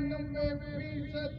90%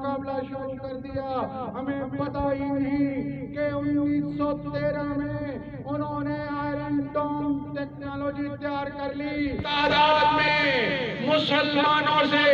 مقابلہ شروع کر دیا. ہمیں پتہ ہی نہیں کہ 1913 میں انہوں نے آئرن ڈوم ٹیکنالوجی تیار کر لی. تعداد میں مسلمانوں سے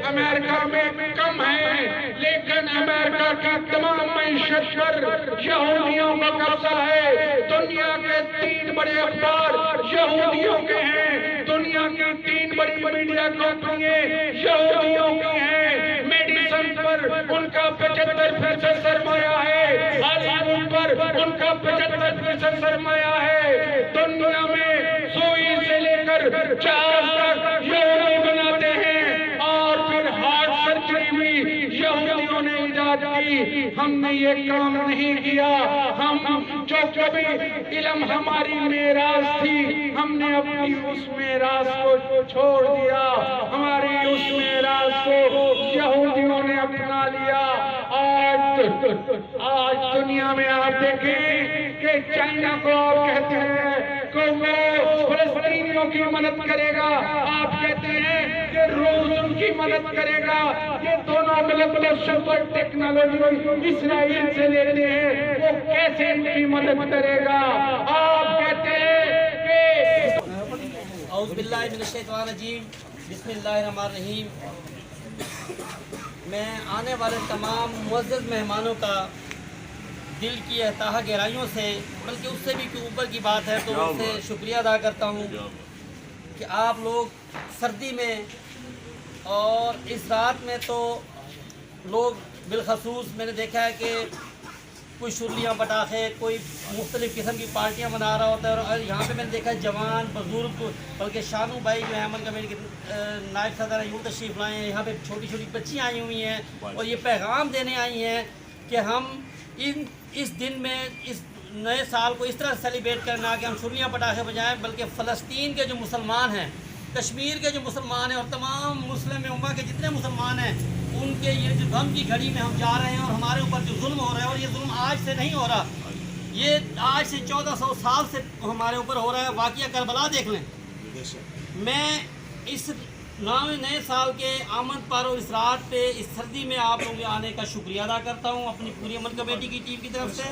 امریکہ میں کم ہے، لیکن امریکہ کی تمام معیشت پر یہودیوں کا قبضہ ہے. دنیا کے 3 بڑے اخبار یہودیوں کے ہیں، دنیا کی 3 بڑی میڈیا کمپنیاں یہودیوں کی ہیں. میڈیسن پر ان کا 75% سرمایہ ہے، ہالی ووڈ پر ان کا 75% سرمایہ ہے. دنیا میں سوئی سے لے کر جہاز تک یہودی بناتے ہیں، اور پھر ہارٹ سرجری بھی یہودیوں نے ایجاد کی. ہم نے یہ کام نہیں کیا. ہم جو کبھی علم ہماری میراث تھی، ہم نے اپنی اس میراث کو چھوڑ دیا. ہماری اس میراث کو یہودیوں نے اپنا لیا. آج دنیا میں آپ دیکھیں کہ چائنا کو آپ کہتے ہیں کہ وہ فلسطینیوں کی مدد کرے گا، آپ کہتے ہیں کہ روس ان کی مدد کرے گا. یہ دونوں ملک سپر ٹیکنالوجی اسرائیل سے لیتے ہیں، وہ کیسے ان کی مدد کرے گا؟ آپ کہتے ہیں کہ اعوذ باللہ من الشیطان الرجیم، بسم اللہ الرحمن الرحیم. میں آنے والے تمام معزز مہمانوں کا دل کی تہہ گہرائیوں سے، بلکہ اس سے بھی اوپر کی بات ہے تو ان سے شکریہ ادا کرتا ہوں کہ آپ لوگ سردی میں اور اس رات میں تو لوگ بالخصوص میں نے دیکھا ہے کہ کوئی شرلیاں پٹاخے، کوئی مختلف قسم کی پارٹیاں منا رہا ہوتا ہے. اور یہاں پہ میں نے دیکھا ہے جوان بزرگ، بلکہ شانو بھائی جو ہے امن کمیٹی کے نائب صدر ہیں، یوں تشریف لائے ہیں. یہاں پہ چھوٹی چھوٹی بچیاں آئی ہوئی ہیں اور یہ پیغام دینے آئی ہیں کہ ہم اس دن میں اس نئے سال کو اس طرح سیلیبریٹ کرنا کہ ہم شرلیاں پٹاخے بجائیں، بلکہ فلسطین کے جو مسلمان ہیں، کشمیر کے جو مسلمان ہیں، اور تمام مسلم امہ کے جتنے مسلمان ہیں، ان کے یہ جو غم کی گھڑی میں ہم جا رہے ہیں، اور ہمارے اوپر جو ظلم ہو رہا ہے، اور یہ ظلم آج سے نہیں ہو رہا، یہ آج سے 1400 سال سے ہمارے اوپر ہو رہا ہے. واقعہ کربلا دیکھ لیں. میں اس نئے سال کے آمد پر اور اس رات پہ اس سردی میں آپ لوگوں کے آنے کا شکریہ ادا کرتا ہوں اپنی پوری امن کمیٹی کی ٹیم کی طرف سے.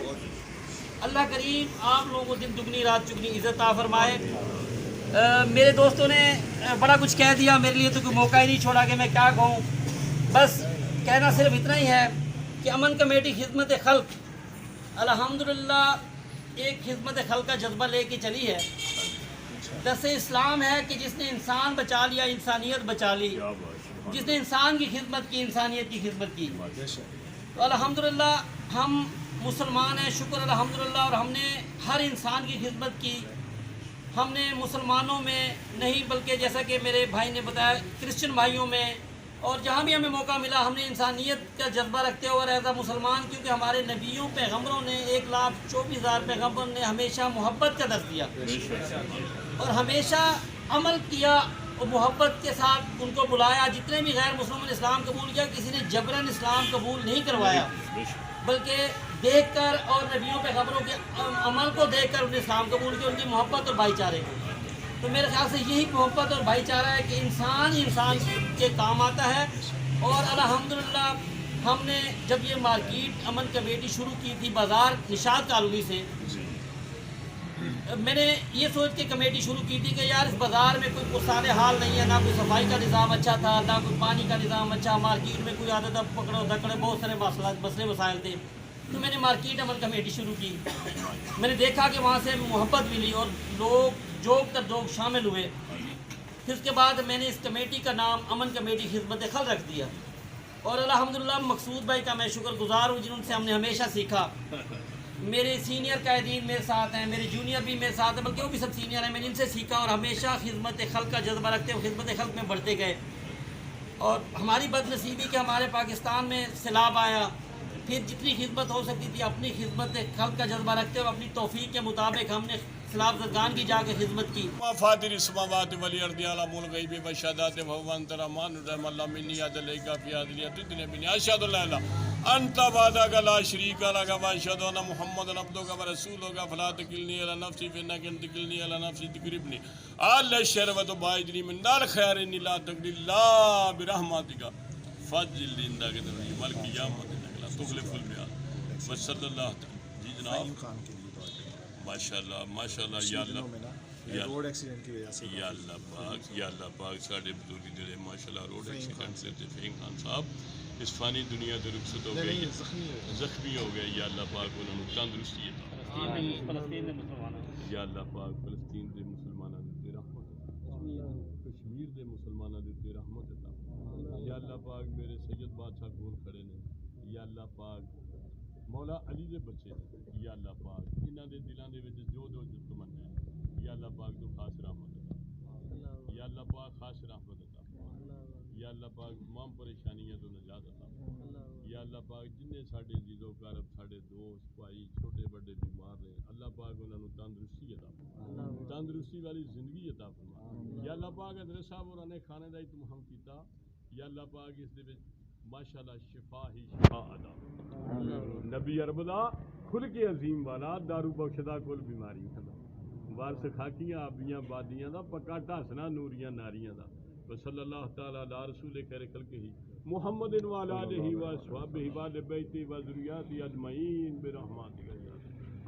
اللہ کریم آپ لوگوں کو دن دگنی رات چگنی عزت عطا فرمائے. میرے دوستوں نے بڑا کچھ کہہ دیا، میرے لیے تو کوئی موقع ہی نہیں چھوڑا کہ میں کیا کہوں. بس کہنا صرف اتنا ہی ہے کہ امن کمیٹی خدمت خلق الحمدللہ ایک خدمت خلق کا جذبہ لے کے چلی ہے. دس اسلام ہے کہ جس نے انسان بچا لیا، انسانیت بچا لی، جس نے انسان کی خدمت کی، انسانیت کی خدمت کی. تو الحمدللہ ہم مسلمان ہیں، شکر الحمدللہ. اور ہم نے ہر انسان کی خدمت کی. ہم نے مسلمانوں میں نہیں بلکہ جیسا کہ میرے بھائی نے بتایا کرسچن بھائیوں میں، اور جہاں بھی ہمیں موقع ملا ہم نے انسانیت کا جذبہ رکھتے ہوئے ایز اے مسلمان، کیونکہ ہمارے نبیوں پیغمبروں نے 1,24,000 پیغمبروں نے ہمیشہ محبت کا درس دیا اور ہمیشہ عمل کیا اور محبت کے ساتھ ان کو بلایا. جتنے بھی غیر مسلموں نے اسلام قبول کیا، کسی نے جبراً اسلام قبول نہیں کروایا، بلکہ دیکھ کر اور نبیوں پیغمبروں کے عمل کو دیکھ کر انہیں اسلام قبول کیا، ان کی محبت اور بھائی چارے کو. تو میرے خیال سے یہی محبت اور بھائی چارہ ہے کہ انسان کے کام آتا ہے. اور الحمدللہ ہم نے جب یہ مارکیٹ امن کمیٹی شروع کی تھی بازار نشاط کالونی سے، میں نے یہ سوچ کے کمیٹی شروع کی تھی کہ یار اس بازار میں کوئی پرسان حال نہیں ہے، نہ کوئی صفائی کا نظام اچھا تھا، نہ کوئی پانی کا نظام اچھا، مارکیٹ میں کوئی عادت پکڑو دھکڑے بہت سارے مسئلے مسائل تھے. تو میں نے مارکیٹ امن کمیٹی شروع کی. میں نے دیکھا کہ وہاں سے محبت ملی اور لوگ جوگ تر جوگ شامل ہوئے. پھر اس کے بعد میں نے اس کمیٹی کا نام امن کمیٹی خدمت خلق رکھ دیا. اور الحمدللہ مقصود بھائی کا میں شکر گزار ہوں جنہوں سے ہم نے ہمیشہ سیکھا. میرے سینئر قائدین میرے ساتھ ہیں، میرے جونیئر بھی میرے ساتھ ہیں، بلکہ وہ بھی سب سینئر ہیں. میں نے ان سے سیکھا اور ہمیشہ خدمت خلق کا جذبہ رکھتے ہوئے خدمت خلق میں بڑھتے گئے. اور ہماری بد نصیبی کہ ہمارے پاکستان میں سیلاب آیا، پھر جتنی خدمت ہو سکتی تھی اپنی خدمت خلق کا جذبہ رکھتے ہوئے اپنی توفیق کے مطابق ہم نے سیلاب زدگان کی جا کے خدمت کی. فاطر السماوات والارض عالم الغیب والشہادۃ وهو انت الرحمن الرحیم اللہ منی علیک فی عدلیہ تدنی بنی اشهد ان لا الہ انت وحدک لا شریک لک واشهد ان محمدا عبدک ورسولک فلا تکلنی الی نفسی فانک ان تکلنی الی نفسی تقربنی الی الشر وتباعدنی من الخير ان لا تقدر الا برحمتک فاضل لندہ کے دن مل قیامت نکلا تخلف المیعاد وصلی اللہ جی جناب ماشاءاللہ یا اللہ روڈ ایکسیڈنٹ کی وجہ سے یا اللہ پاک ساڈے بزرگ جڑے ماشاءاللہ روڈ ایکسیڈنٹ سے تے فہیم خان صاحب اس فانی دنیا تے رخصت ہو گئے زخمی ہو گئے یا اللہ پاک انہاں نوں تندرستی عطا فلسطین دے مسلمانوں یا اللہ پاک فلسطین دے مسلماناں دے رحمت کشمیر دے مسلماناں دے رحمت عطا یا اللہ پاک میرے سید بادشاہ کول کھڑے نے یا اللہ پاک مولا علی دے بچے نے یا اللہ پاک انہاں دے دلاں دے وچ جو تمنا ہے یا اللہ پاک تو خاص رحمت عطا یا اللہ پاک خاص رحمت عطا یا اللہ پاک تمام پریشانیاں تو نجات عطا یا اللہ پاک جنہیں ساڈے عزیز و اقارب ساڈے دوست بھائی چھوٹے بڑے بیمار نے اللہ پاک انہاں نوں تندرستی عطا فرما تندرستی والی زندگی عطا فرما یا اللہ پاک حضرت صاحب اور نے کھانے دا اہتمام کیتا یا اللہ پاک اس دے وچ ماشاءاللہ شفا ہی شفا عطا نبی عرب دا کھل کے عظیم والا دارو بخشدہ کل بیماریاں دا وارث خاکیاں آبیاں بادیاں دا پکا ٹھاسنا نوریاں ناریاں دا وصلی اللہ تعالی علی رسول خیر خلقہ محمد و علی آلہ و اصحابہ و اہل بیتہ و ذریاتہ اجمعین برحمتک یا